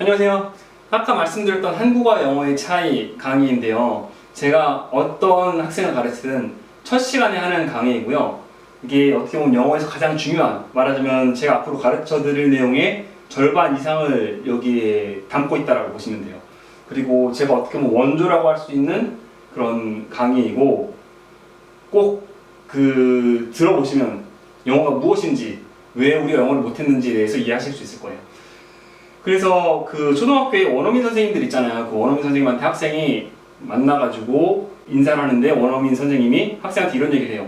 안녕하세요. 아까 말씀드렸던 한국어와 영어의 차이 강의인데요. 제가 어떤 학생을 가르치든 첫 시간에 하는 강의이고요. 이게 어떻게 보면 영어에서 가장 중요한, 말하자면 제가 앞으로 가르쳐 드릴 내용의 절반 이상을 여기에 담고 있다고 보시면 돼요. 그리고 제가 어떻게 보면 원조라고 할 수 있는 그런 강의이고, 꼭 들어보시면 영어가 무엇인지, 왜 우리가 영어를 못했는지에 대해서 이해하실 수 있을 거예요. 그래서 초등학교에 원어민 선생님들 있잖아요. 그 원어민 선생님한테 학생이 만나가지고 인사를 하는데, 원어민 선생님이 학생한테 이런 얘기를 해요.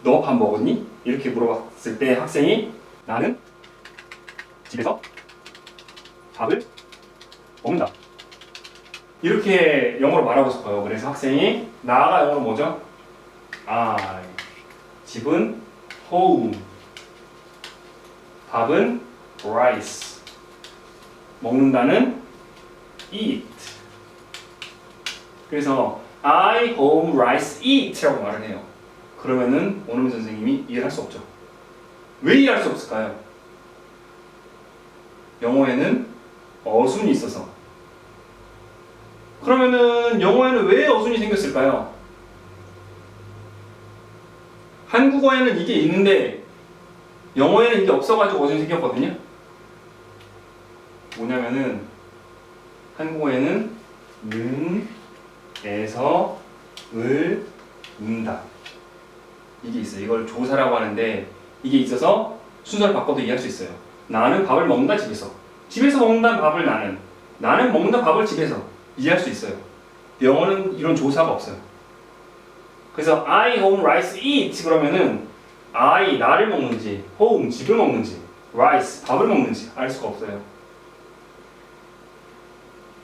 너 밥 먹었니? 이렇게 물어봤을 때 학생이 나는 집에서 밥을 먹는다, 이렇게 영어로 말하고 싶어요. 그래서 학생이 나가 영어로 뭐죠? I. 집은 home, 밥은 rice, 먹는다는 eat. 그래서 I, home, rice, eat 라고 말을 해요. 그러면은 원어민 선생님이 이해를 할 수 없죠. 왜 이해할 수 없을까요? 영어에는 어순이 있어서. 그러면은 영어에는 왜 어순이 생겼을까요? 한국어에는 이게 있는데 영어에는 이게 없어가지고 어순이 생겼거든요. 뭐냐면은 한국어에는 는, 에서, 을, 운다, 이게 있어요. 이걸 조사라고 하는데, 이게 있어서 순서를 바꿔도 이해할 수 있어요. 나는 밥을 먹는다 집에서. 집에서 먹는다는 밥을 나는 먹는다 밥을 집에서. 이해할 수 있어요. 영어는 이런 조사가 없어요. 그래서 I, home, rice, eat 그러면은 I, 나를 먹는지, home, 집을 먹는지, rice, 밥을 먹는지 알 수가 없어요.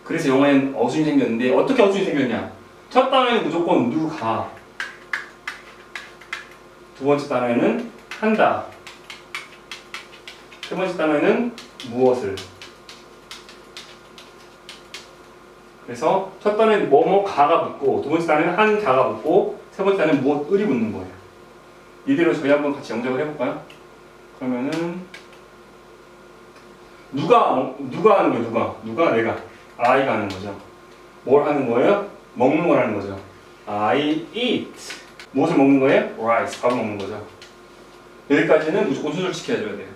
그래서 영어에는 어순이 생겼는데, 어떻게 어순이 생겼냐? 첫 단어에는 무조건 누가, 두 번째 단어에는 한다, 세 번째 단어에는 무엇을. 그래서 첫 단어에는 뭐뭐가가 붙고, 두 번째 단어에는 한자가 붙고, 세 번째 단어에는 무엇을이 붙는 거예요. 이대로 저희 한번 같이 영작을 해볼까요? 그러면은 누가 하는 거예요? 누가 내가, I가 하는 거죠. 뭘 하는 거예요? 먹는 걸 하는 거죠. I eat. 무엇을 먹는 거예요? Rice. 밥을 먹는 거죠. 여기까지는 무조건 순서를 지켜줘야 돼요.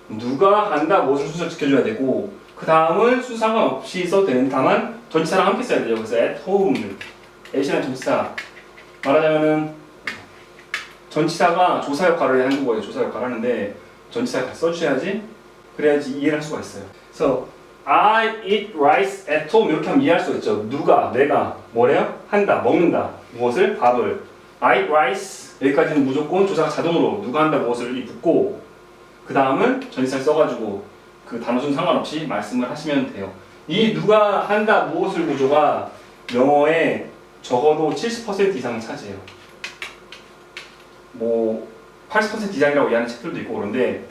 누가 한다, 무엇을 순서를 지켜줘야 되고, 그 다음은 순서 상관없이 써도 되는, 다만 전치사랑 함께 써야 되죠. 그래서 at home, at이라는 전치사, 말하자면은 전치사가 조사 역할을 해. 한국어에 조사 역할을 하는데 전치사를 다 써주셔야지, 그래야지 이해를 할 수가 있어요. 그래서 I eat rice at home 이렇게 하면 이해할 수 있죠. 누가, 내가 뭐래요? 한다, 먹는다. 무엇을? 밥을. I eat rice. 여기까지는 무조건 조사가 자동으로 누가 한다, 무엇을 이 붙고, 그 다음은 전치사를 써가지고 그 단어 순 상관없이 말씀을 하시면 돼요. 이 누가 한다, 무엇을 구조가 영어에 적어도 70% 이상을 차지해요. 뭐 80% 이상이라고 이해하는 책들도 있고 그런데,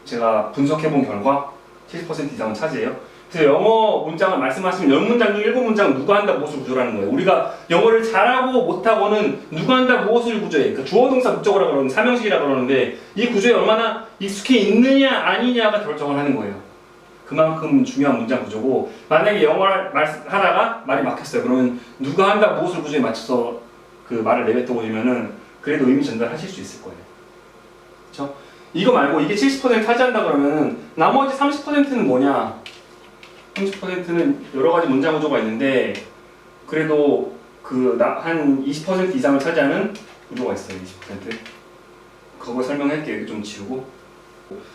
제가 분석해본 결과 70% 이상은 차지해요. 그래서 영어 문장을 말씀하시면 10문장 중 7문장 누가 한다, 무엇을 구조라는 거예요. 우리가 영어를 잘하고 못하고는 누가 한다, 무엇을 구조해. 그러니까 주어 동사 목적어라고 그러는, 삼형식이라고 그러는데, 이 구조에 얼마나 익숙해 있느냐 아니냐가 결정을 하는 거예요. 그만큼 중요한 문장 구조고, 만약에 영어를 하다가 말이 막혔어요. 그러면 누가 한다, 무엇을 구조에 맞춰서 그 말을 내뱉어 보시면은 그래도 의미 전달하실 수 있을 거예요. 그렇죠? 이거 말고 이게 70% 차지한다 그러면은 나머지 30%는 뭐냐? 30%는 여러 가지 문장 구조가 있는데, 그래도 한 20% 이상을 차지하는 구조가 있어요. 20%. 그거 설명할게요. 좀 지우고.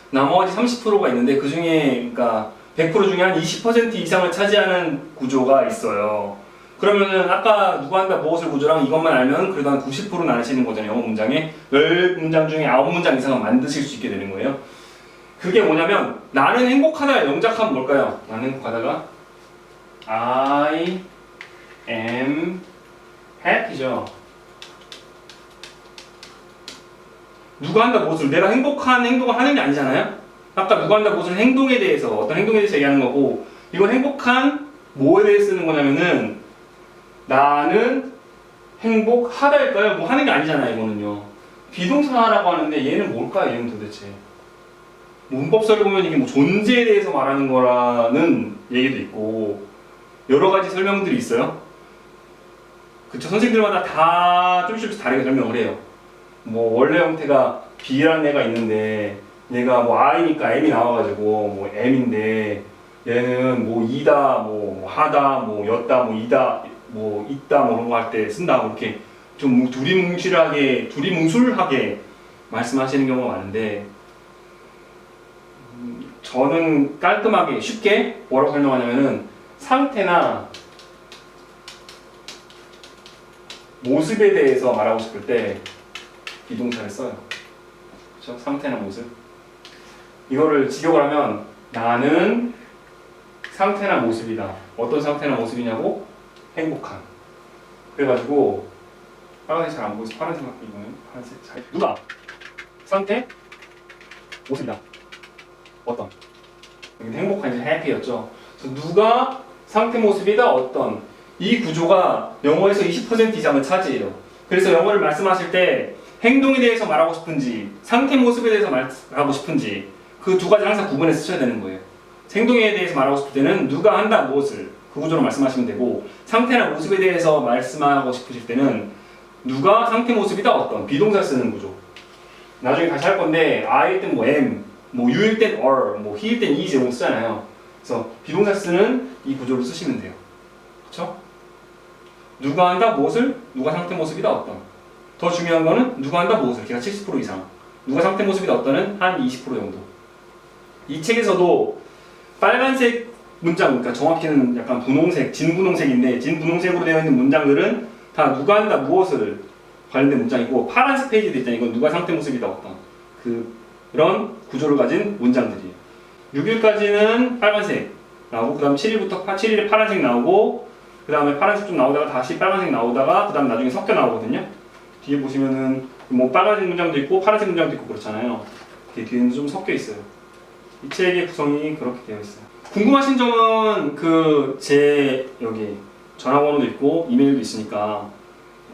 나머지 30%가 있는데, 그 중에, 그러니까 100% 중에 한 20% 이상을 차지하는 구조가 있어요. 그러면은 아까 누가 한다, 무엇을 구조랑 이것만 알면 그래도 한 90%는 아시는 거잖아요. 영어 문장에 10문장 중에 9문장 이상은 만드실 수 있게 되는 거예요. 그게 뭐냐면, 나는 행복하다 영작하면 뭘까요? 나는 행복하다가 I am happy죠. 누가 한다, 무엇을, 내가 행복한 행동을 하는 게 아니잖아요. 아까 누가 한다, 무엇을, 행동에 대해서, 어떤 행동에 대해서 얘기하는 거고, 이건 행복한 뭐에 대해 쓰는 거냐면은, 나는 행복하다일까요? 뭐 하는 게 아니잖아요. 이거는요. 비동사라고 하는데 얘는 뭘까요? 얘는 도대체 문법서를 보면 이게 뭐 존재에 대해서 말하는 거라는 얘기도 있고 여러 가지 설명들이 있어요. 그쵸? 선생님들마다 다 조금씩 다르게 설명을 해요. 뭐 원래 형태가 B라는 애가 있는데 얘가 뭐 I니까 M이 나와가지고 뭐 M인데 얘는 뭐 이다, 뭐 하다, 뭐 였다, 뭐 이다, 뭐 있다, 뭐 그런 거 할 때 쓴다. 이렇게 좀 두리뭉술하게 말씀하시는 경우가 많은데 저는 깔끔하게 쉽게 뭐라고 설명하냐면은 상태나 모습에 대해서 말하고 싶을 때 비동사를 써요. 그렇죠? 상태나 모습. 이거를 직역을 하면 나는 상태나 모습이다. 어떤 상태나 모습이냐고? 행복한. 그래가지고 빨간색 잘 안 보여서 파란색 갖고 이거는 파란색 잘. 누가? 상태? 모습이다. 어떤? 여기는 행복한 이제 해피였죠. 그래서 누가 상태 모습이다. 어떤? 이 구조가 영어에서 20% 이상을 차지해요. 그래서 영어를 말씀하실 때 행동에 대해서 말하고 싶은지 상태 모습에 대해서 말하고 싶은지 그 두 가지 항상 구분해서 쓰셔야 되는 거예요. 행동에 대해서 말하고 싶을 때는 누가 한다 무엇을 그 구조로 말씀하시면 되고 상태나 모습에 대해서 말씀하고 싶으실 때는 누가 상태 모습이다 어떤 비동사 쓰는 구조. 나중에 다시 할 건데 I일 땐 뭐 am, 뭐 you일 땐 are, 뭐 he일 땐 is 이런 거 쓰잖아요. 그래서 비동사 쓰는 이 구조를 쓰시면 돼요. 그렇죠? 누가 한다 무엇을 누가 상태 모습이다 어떤. 더 중요한 거는 누가 한다 무엇을 걔가 70% 이상 누가 상태 모습이다 어떤은 한 20% 정도. 이 책에서도 빨간색 문장, 그러니까 정확히는 약간 분홍색, 진분홍색인데 진분홍색으로 되어 있는 문장들은 다 누가 한다 무엇을 관련된 문장이고 파란색 페이지에 있잖아요. 이건 누가 상태 모습이다 어떤 그런 구조를 가진 문장들이에요. 6일까지는 빨간색 나오고 그 다음 7일에 파란색 나오고 그 다음에 파란색 좀 나오다가 다시 빨간색 나오다가 그 다음 나중에 섞여 나오거든요. 뒤에 보시면은 뭐 빨간색 문장도 있고 파란색 문장도 있고 그렇잖아요. 뒤에는 좀 섞여 있어요. 이 책의 구성이 그렇게 되어 있어요. 궁금하신 점은 제 여기 전화번호도 있고 이메일도 있으니까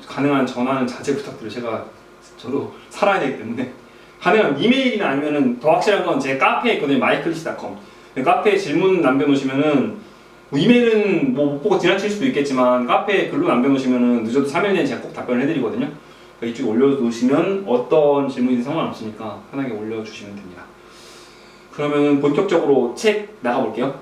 가능한 전화는 자제 부탁드려요. 저도 살아야 되기 때문에 가능한 이메일이나 아니면은 더 확실한 건 제 카페에 있거든요. myclish.com 카페에 질문 남겨놓으시면은 뭐 이메일은 뭐 못 보고 지나칠 수도 있겠지만 카페에 글로 남겨놓으시면은 늦어도 3일 내에 제가 꼭 답변을 해드리거든요. 그러니까 이쪽에 올려놓으시면 어떤 질문이든 상관없으니까 편하게 올려주시면 됩니다. 그러면 본격적으로 책 나가볼게요.